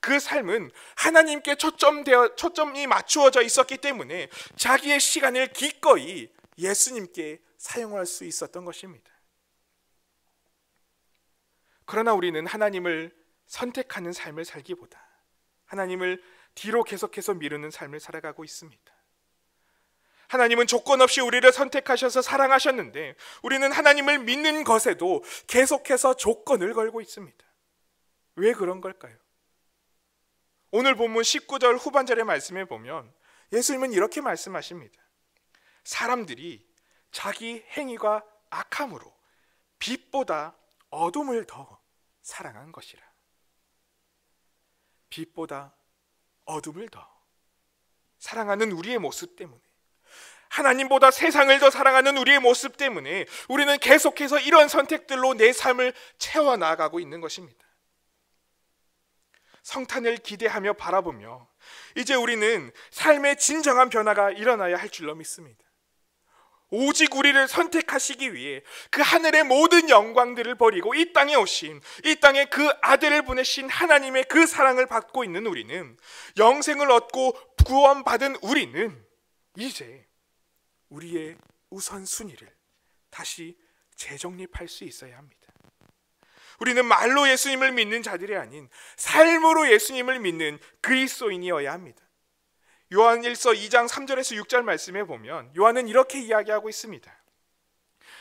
그 삶은 하나님께 초점이 맞추어져 있었기 때문에 자기의 시간을 기꺼이 예수님께 사용할 수 있었던 것입니다. 그러나 우리는 하나님을 선택하는 삶을 살기보다 하나님을 뒤로 계속해서 미루는 삶을 살아가고 있습니다. 하나님은 조건 없이 우리를 선택하셔서 사랑하셨는데 우리는 하나님을 믿는 것에도 계속해서 조건을 걸고 있습니다. 왜 그런 걸까요? 오늘 본문 19절 후반절의 말씀에 보면 예수님은 이렇게 말씀하십니다. 사람들이 자기 행위가 악함으로 빛보다 어둠을 더 사랑한 것이라. 빛보다 어둠을 더 사랑하는 우리의 모습 때문에, 하나님보다 세상을 더 사랑하는 우리의 모습 때문에 우리는 계속해서 이런 선택들로 내 삶을 채워나가고 있는 것입니다. 성탄을 기대하며 바라보며 이제 우리는 삶의 진정한 변화가 일어나야 할 줄로 믿습니다. 오직 우리를 선택하시기 위해 그 하늘의 모든 영광들을 버리고 이 땅에 오신, 이 땅에 그 아들을 보내신 하나님의 그 사랑을 받고 있는 우리는, 영생을 얻고 구원받은 우리는 이제 우리의 우선순위를 다시 재정립할 수 있어야 합니다. 우리는 말로 예수님을 믿는 자들이 아닌 삶으로 예수님을 믿는 그리스도인이어야 합니다. 요한일서 2장 3절에서 6절 말씀에 보면 요한은 이렇게 이야기하고 있습니다.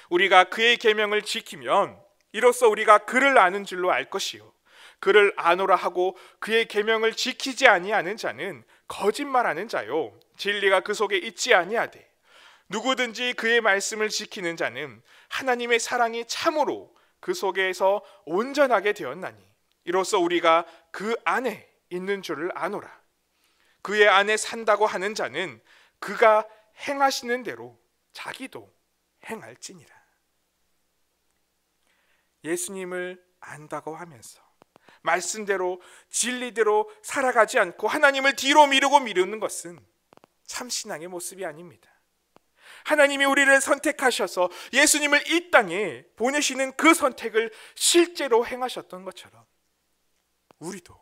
우리가 그의 계명을 지키면 이로써 우리가 그를 아는 줄로 알 것이요, 그를 아노라 하고 그의 계명을 지키지 아니하는 자는 거짓말하는 자요, 진리가 그 속에 있지 아니하되 누구든지 그의 말씀을 지키는 자는 하나님의 사랑이 참으로 그 속에서 온전하게 되었나니 이로써 우리가 그 안에 있는 줄을 아노라. 그의 안에 산다고 하는 자는 그가 행하시는 대로 자기도 행할지니라. 예수님을 안다고 하면서 말씀대로 진리대로 살아가지 않고 하나님을 뒤로 미루는 것은 참 신앙의 모습이 아닙니다. 하나님이 우리를 선택하셔서 예수님을 이 땅에 보내시는 그 선택을 실제로 행하셨던 것처럼 우리도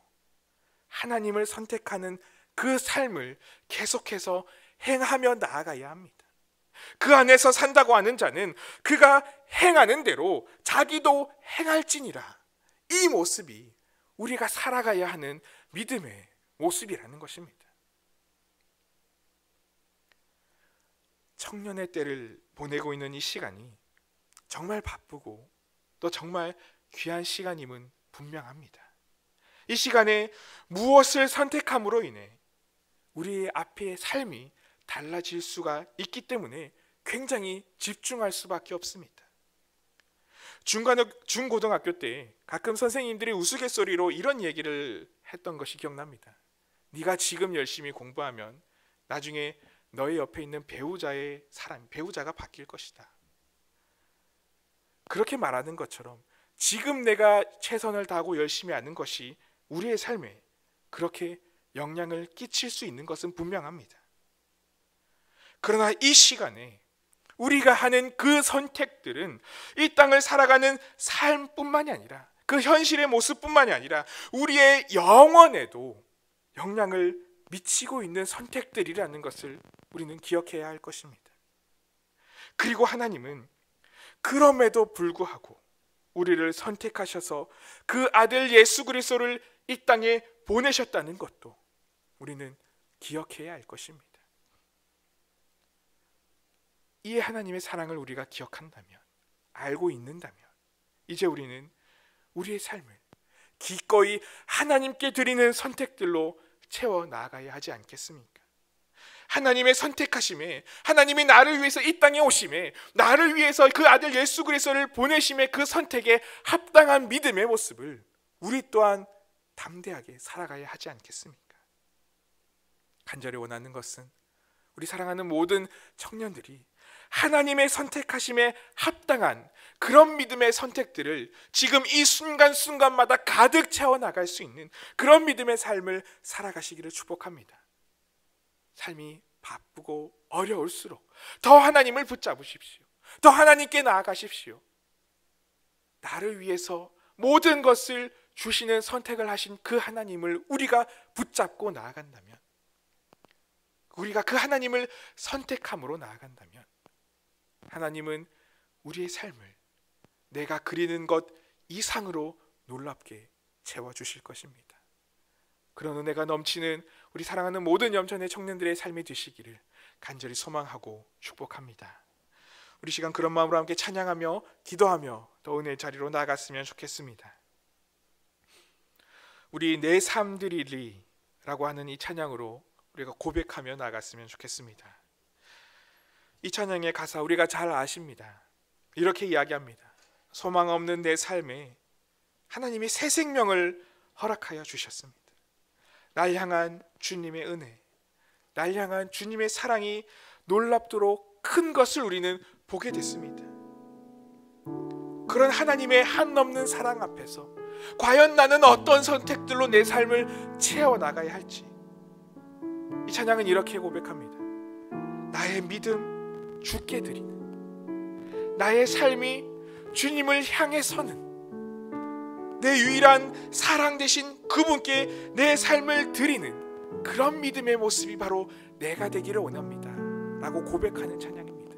하나님을 선택하는 그 삶을 계속해서 행하며 나아가야 합니다. 그 안에서 산다고 하는 자는 그가 행하는 대로 자기도 행할지니라. 이 모습이 우리가 살아가야 하는 믿음의 모습이라는 것입니다. 청년의 때를 보내고 있는 이 시간이 정말 바쁘고 또 정말 귀한 시간임은 분명합니다. 이 시간에 무엇을 선택함으로 인해 우리의 앞의 삶이 달라질 수가 있기 때문에 굉장히 집중할 수밖에 없습니다. 중고등학교 때 가끔 선생님들이 우스갯소리로 이런 얘기를 했던 것이 기억납니다. 네가 지금 열심히 공부하면 나중에 너의 옆에 있는 배우자가 바뀔 것이다. 그렇게 말하는 것처럼 지금 내가 최선을 다하고 열심히 하는 것이 우리의 삶에 그렇게 영향을 끼칠 수 있는 것은 분명합니다. 그러나 이 시간에 우리가 하는 그 선택들은 이 땅을 살아가는 삶뿐만이 아니라 그 현실의 모습뿐만이 아니라 우리의 영혼에도 영향을 미치고 있는 선택들이라는 것을 우리는 기억해야 할 것입니다. 그리고 하나님은 그럼에도 불구하고 우리를 선택하셔서 그 아들 예수 그리스도를 이 땅에 보내셨다는 것도 우리는 기억해야 할 것입니다. 이 하나님의 사랑을 우리가 기억한다면, 알고 있는다면 이제 우리는 우리의 삶을 기꺼이 하나님께 드리는 선택들로 채워 나가야 하지 않겠습니까? 하나님의 선택하심에, 하나님이 나를 위해서 이 땅에 오심에, 나를 위해서 그 아들 예수 그리스도를 보내심에 그 선택에 합당한 믿음의 모습을 우리 또한 담대하게 살아가야 하지 않겠습니까? 간절히 원하는 것은 우리 사랑하는 모든 청년들이 하나님의 선택하심에 합당한 그런 믿음의 선택들을 지금 이 순간순간마다 가득 채워나갈 수 있는 그런 믿음의 삶을 살아가시기를 축복합니다. 삶이 바쁘고 어려울수록 더 하나님을 붙잡으십시오. 더 하나님께 나아가십시오. 나를 위해서 모든 것을 주시는 선택을 하신 그 하나님을 우리가 붙잡고 나아간다면, 우리가 그 하나님을 선택함으로 나아간다면 하나님은 우리의 삶을 내가 그리는 것 이상으로 놀랍게 채워주실 것입니다. 그런 은혜가 넘치는 우리 사랑하는 모든 염전의 청년들의 삶이 되시기를 간절히 소망하고 축복합니다. 우리 시간 그런 마음으로 함께 찬양하며 기도하며 더 은혜의 자리로 나아갔으면 좋겠습니다. 우리 내 삶들이리라는 라고 하는 이 찬양으로 우리가 고백하며 나갔으면 좋겠습니다. 이 찬양의 가사 우리가 잘 아십니다. 이렇게 이야기합니다. 소망 없는 내 삶에 하나님이 새 생명을 허락하여 주셨습니다. 날 향한 주님의 은혜, 날 향한 주님의 사랑이 놀랍도록 큰 것을 우리는 보게 됐습니다. 그런 하나님의 한넘는 사랑 앞에서 과연 나는 어떤 선택들로 내 삶을 채워나가야 할지, 이 찬양은 이렇게 고백합니다. 나의 믿음 주께 드리는, 나의 삶이 주님을 향해 서는, 내 유일한 사랑 되신 그분께 내 삶을 드리는 그런 믿음의 모습이 바로 내가 되기를 원합니다 라고 고백하는 찬양입니다.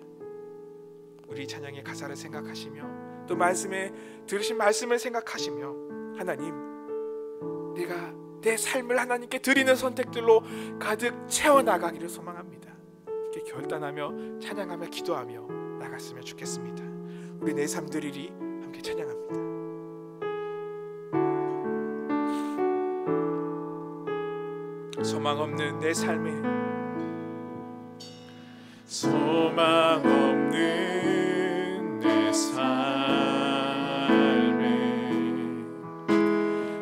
우리 찬양의 가사를 생각하시며 또 말씀에 들으신 말씀을 생각하시며 하나님, 내가 내 삶을 하나님께 드리는 선택들로 가득 채워나가기를 소망합니다. 이렇게 결단하며 찬양하며 기도하며 나갔으면 좋겠습니다. 우리 내 삶 드리리 함께 찬양합니다. 소망 없는 내 삶에, 소망 없는 내 삶에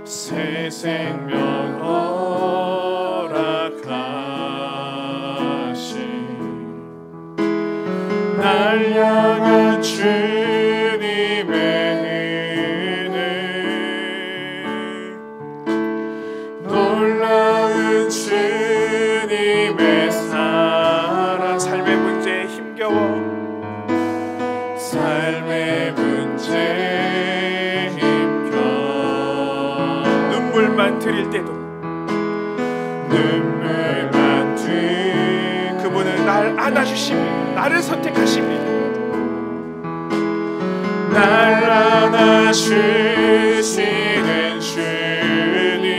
새 생명 허락하신 날 향한 주님의 은혜, 놀라운 주님의 사랑, 삶의 문제에 힘겨워, 삶의 문제에 힘겨워 눈물만 드릴 때도 눈물만 그분은 날 안아주십니다. 나를 선택하십니다. 날 안아주시는 주님,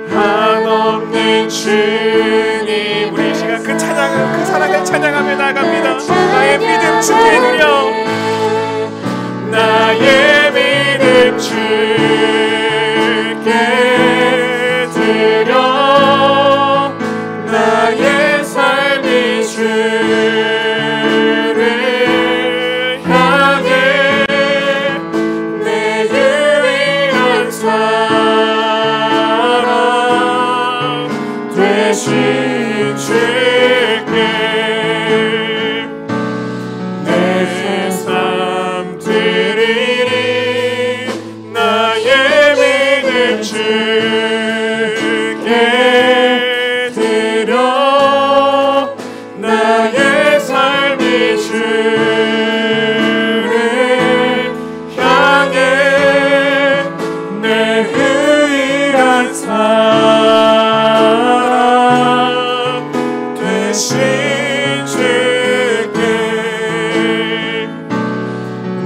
한없는 주님, 우리 이 시간 그 찬양을, 그 사랑을 찬양하며 나갑니다. 나의 믿음 주께 드려, 나의 믿음 주께 드려, 나의 삶이 주를 향해 내 유일한 사랑 되신 주께 내 삶 드리리, 나의 믿음 주께 드려, 나의 삶이 주를 향해 내 유일한 사랑 되신 주께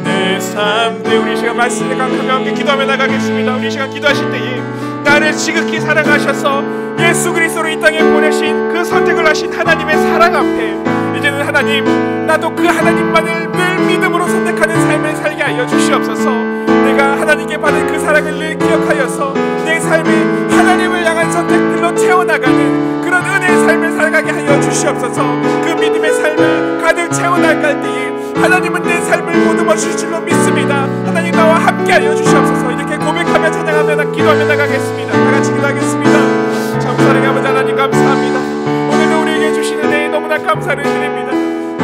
내 삶. 우리 이 시간 말씀 생각하며 함께 기도하며 나가겠습니다. 우리 이 시간 기도하실 때에 나를 지극히 사랑하셔서 예수 그리스도로 이 땅에 보내신 그 선택을 하신 하나님의 사랑 앞에 이제는 하나님, 나도 그 하나님만을 늘 믿음으로 선택하는 삶을 살게 하여 주시옵소서. 내가 하나님께 받은 그 사랑을 늘 기억하여서 내 삶이 하나님을 향한 선택들로 채워나가는 그런 은혜의 삶을 살게 하여 주시옵소서. 그 믿음의 삶을 가득 채워나갈 때에 하나님은 내 삶을 보듬어 주실 줄로 믿습니다. 하나님 나와 함께 하여 주시옵소서. 이렇게 고백하며 찬양하며 기도하며 나가겠습니다. 다 같이 기도하겠습니다. 참 사랑의 아버지 하나님, 감사합니다. 오늘도 우리에게 주신 은혜에 너무나 감사를 드립니다.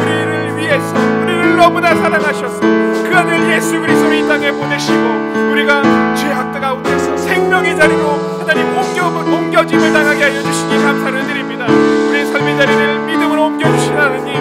우리를 위해서 우리를 너무나 사랑하셔서 그 아들 예수 그리스도를 이 땅에 보내시고 우리가 죄악 가운데서 생명의 자리로 하나님 옮겨짐을 당하게 하여 주시니 감사를 드립니다. 우리의 삶의 자리를 믿음으로 옮겨주신 하나님,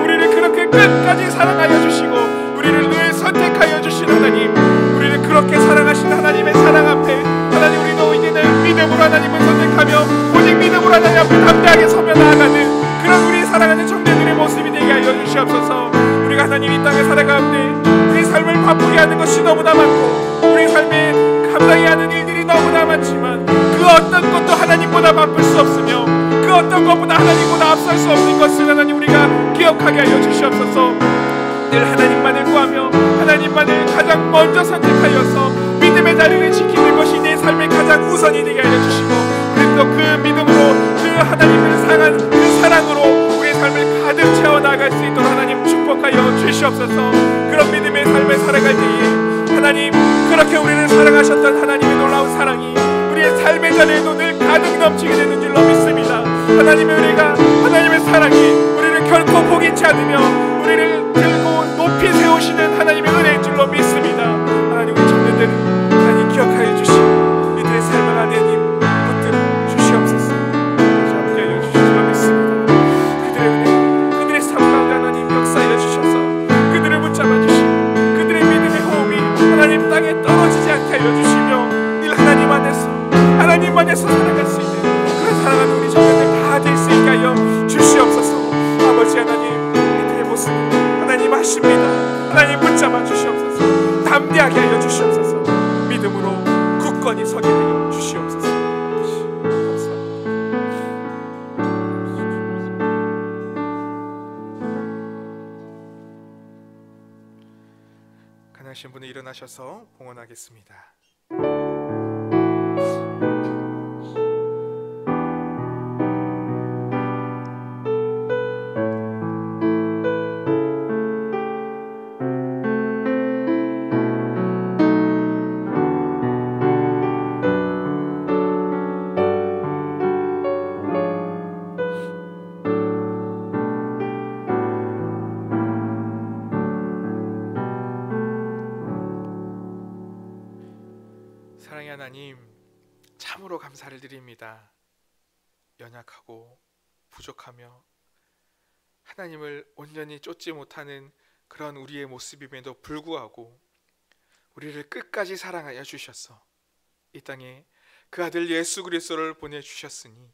우리를 그렇게 끝까지 사랑하여 주시고 우리를 늘 선택하여 주신 하나님, 우리를 그렇게 사랑하신 하나님의 사랑 앞에 하나님, 우리도 이제는 믿음으로 하나님을 선택하며 오직 믿음으로 하나님 앞에 담대하게 서며 나아가는 그런 우리 사랑하는 청년들의 모습이 되게 하여 주시옵소서. 우리가 하나님 이 땅을 살아가는데 우리 삶을 바쁘게 하는 것이 너무나 많고 우리 삶에 감당해야 하는 일들이 너무나 많지만 그 어떤 것도 하나님보다 바쁠 수 없으며 그 어떤 것보다 하나님보다 앞설 수 없는 것을 하나님 우리가 기억하게 하여 주시옵소서. 늘 하나님만을 구하며 하나님만을 가장 먼저 선택하여서 믿음의 삶의 자리를 지키는 것이 내 삶의 가장 우선이 되게 하여 주시고, 그래서 그 믿음으로, 그 하나님을 향한 그 사랑으로 우리의 삶을 가득 채워나갈 수 있도록 하나님 축복하여 주시옵소서. 그런 믿음의 삶을 살아갈 때에 하나님, 그렇게 우리를 사랑하셨던 하나님의 놀라운 사랑이 우리의 삶의 자리에도 늘 가득 넘치게 되는 줄로 믿습니다. 하나님의 은혜가, 하나님의 사랑이 우리를 결코 포기치 않으며 우리를 들고 높이 세우시는 하나님의 은혜인 줄로 믿습니다. 하나님, 우리 청년들은 하나님 기억하여 주시고 이들의 삶을 하나님 붙들어 주시옵소서. 함께 하여 주실 줄로 믿습니다. 그들의 은혜, 그들의 삶 가운데 하나님 역사하여 주셔서 그들을 붙잡아 주시고 그들의 믿음의 호흡이 하나님 땅에 떨어지지 않게 하여 주시며 늘 하나님 안에서 살아갈 수 있는 그런 사랑하는 우리 청년들 다 될 수 있게 하여 주시옵소서. 아버지 하나님, 이들의 모습 하나님 아십니다. 하나님 붙잡아 주시옵소서. 담대하게 하여 주시옵소서. 믿음으로 굳건히 서게 하여 주시옵소서. 가능하신 분은 일어나셔서 봉헌하겠습니다. 사랑의 하나님, 참으로 감사를 드립니다. 연약하고 부족하며 하나님을 온전히 쫓지 못하는 그런 우리의 모습임에도 불구하고 우리를 끝까지 사랑하여 주셔서 이 땅에 그 아들 예수 그리스도를 보내주셨으니,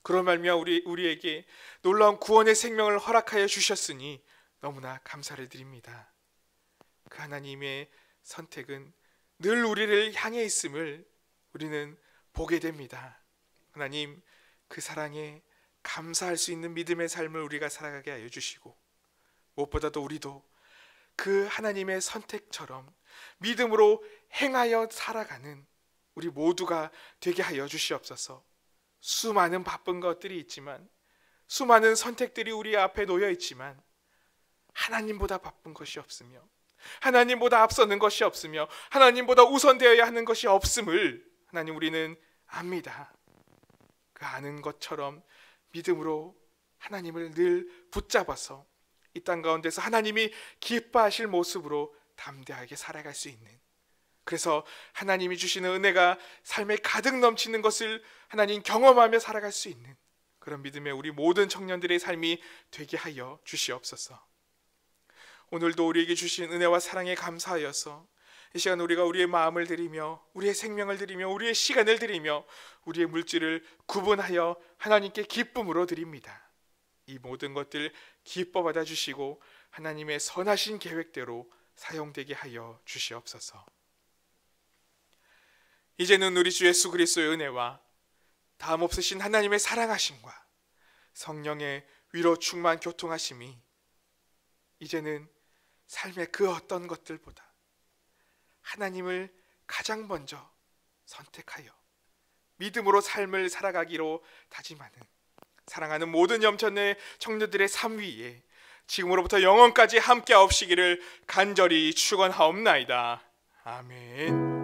그런 말미암아 우리에게 놀라운 구원의 생명을 허락하여 주셨으니 너무나 감사를 드립니다. 그 하나님의 선택은 늘 우리를 향해 있음을 우리는 보게 됩니다. 하나님, 그 사랑에 감사할 수 있는 믿음의 삶을 우리가 살아가게 하여 주시고, 무엇보다도 우리도 그 하나님의 선택처럼 믿음으로 행하여 살아가는 우리 모두가 되게 하여 주시옵소서. 수많은 바쁜 것들이 있지만, 수많은 선택들이 우리 앞에 놓여 있지만 하나님보다 바쁜 것이 없으며 하나님보다 앞서는 것이 없으며 하나님보다 우선되어야 하는 것이 없음을 하나님 우리는 압니다. 그 아는 것처럼 믿음으로 하나님을 늘 붙잡아서 이 땅 가운데서 하나님이 기뻐하실 모습으로 담대하게 살아갈 수 있는, 그래서 하나님이 주시는 은혜가 삶에 가득 넘치는 것을 하나님 경험하며 살아갈 수 있는 그런 믿음의 우리 모든 청년들의 삶이 되게 하여 주시옵소서. 오늘도 우리에게 주신 은혜와 사랑에 감사하여서 이 시간 우리가 우리의 마음을 드리며 우리의 생명을 드리며 우리의 시간을 드리며 우리의 물질을 구분하여 하나님께 기쁨으로 드립니다. 이 모든 것들 기뻐 받아 주시고 하나님의 선하신 계획대로 사용되게 하여 주시옵소서. 이제는 우리 주 예수 그리스도의 은혜와 다음 없으신 하나님의 사랑하심과 성령의 위로 충만 교통하심이 이제는 삶의 그 어떤 것들보다 하나님을 가장 먼저 선택하여 믿음으로 삶을 살아가기로 다짐하는 사랑하는 모든 염천의 청년들의 삶 위에 지금으로부터 영원까지 함께 하옵시기를 간절히 축원하옵나이다. 아멘.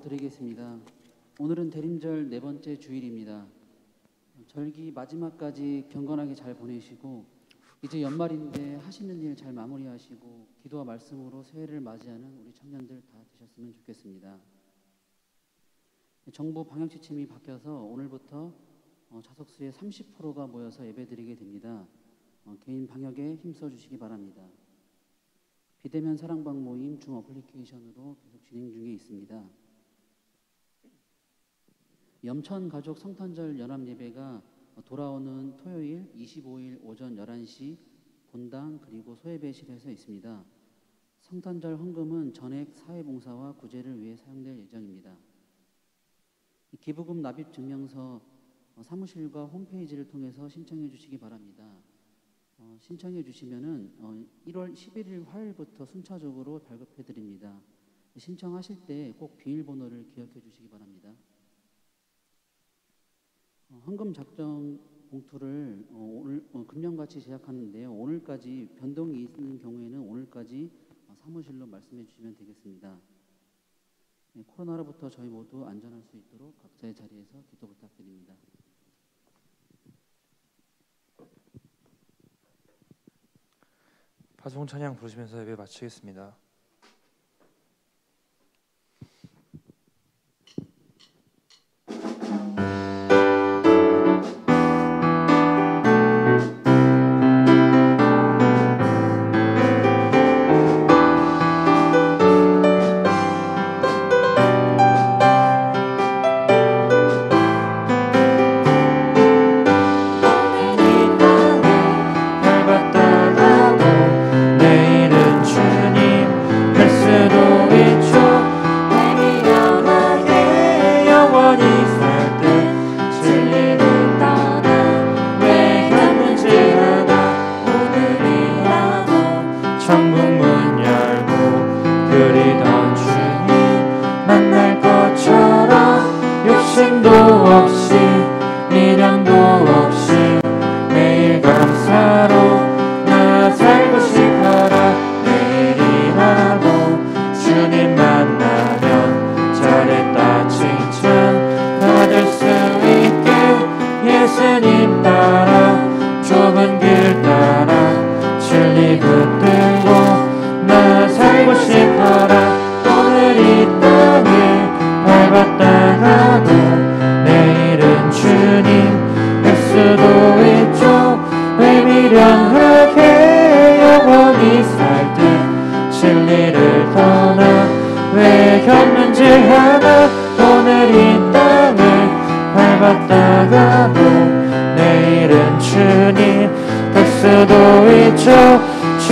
드리겠습니다. 오늘은 대림절 네 번째 주일입니다. 절기 마지막까지 경건하게 잘 보내시고 이제 연말인데 하시는 일 잘 마무리하시고 기도와 말씀으로 새해를 맞이하는 우리 청년들 다 되셨으면 좋겠습니다. 정부 방역 지침이 바뀌어서 오늘부터 좌석수의 30%가 모여서 예배드리게 됩니다. 개인 방역에 힘써 주시기 바랍니다. 비대면 사랑방 모임 줌 어플리케이션으로 계속 진행 중에 있습니다. 염천 가족 성탄절 연합 예배가 돌아오는 토요일 25일 오전 11시 본당 그리고 소예배실에서 있습니다. 성탄절 헌금은 전액 사회봉사와 구제를 위해 사용될 예정입니다. 기부금 납입 증명서 사무실과 홈페이지를 통해서 신청해 주시기 바랍니다. 신청해 주시면은 1월 11일 화요일부터 순차적으로 발급해 드립니다. 신청하실 때 꼭 비밀번호를 기억해 주시기 바랍니다. 헌금 작성 봉투를 오늘 금년같이 제작하는데요. 오늘까지 변동이 있는 경우에는 오늘까지 사무실로 말씀해 주시면 되겠습니다. 네, 코로나로부터 저희 모두 안전할 수 있도록 각자의 자리에서 기도 부탁드립니다. 파송 찬양 부르시면서 예배 마치겠습니다.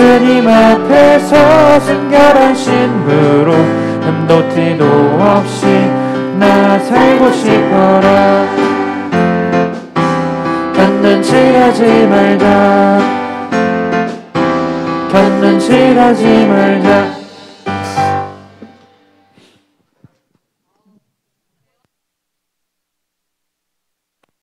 주님 앞에서 순결한 신부로 흠도 티도 없이 나 살고 싶어라. 곁눈질하지 말자. 곁눈질하지 말자.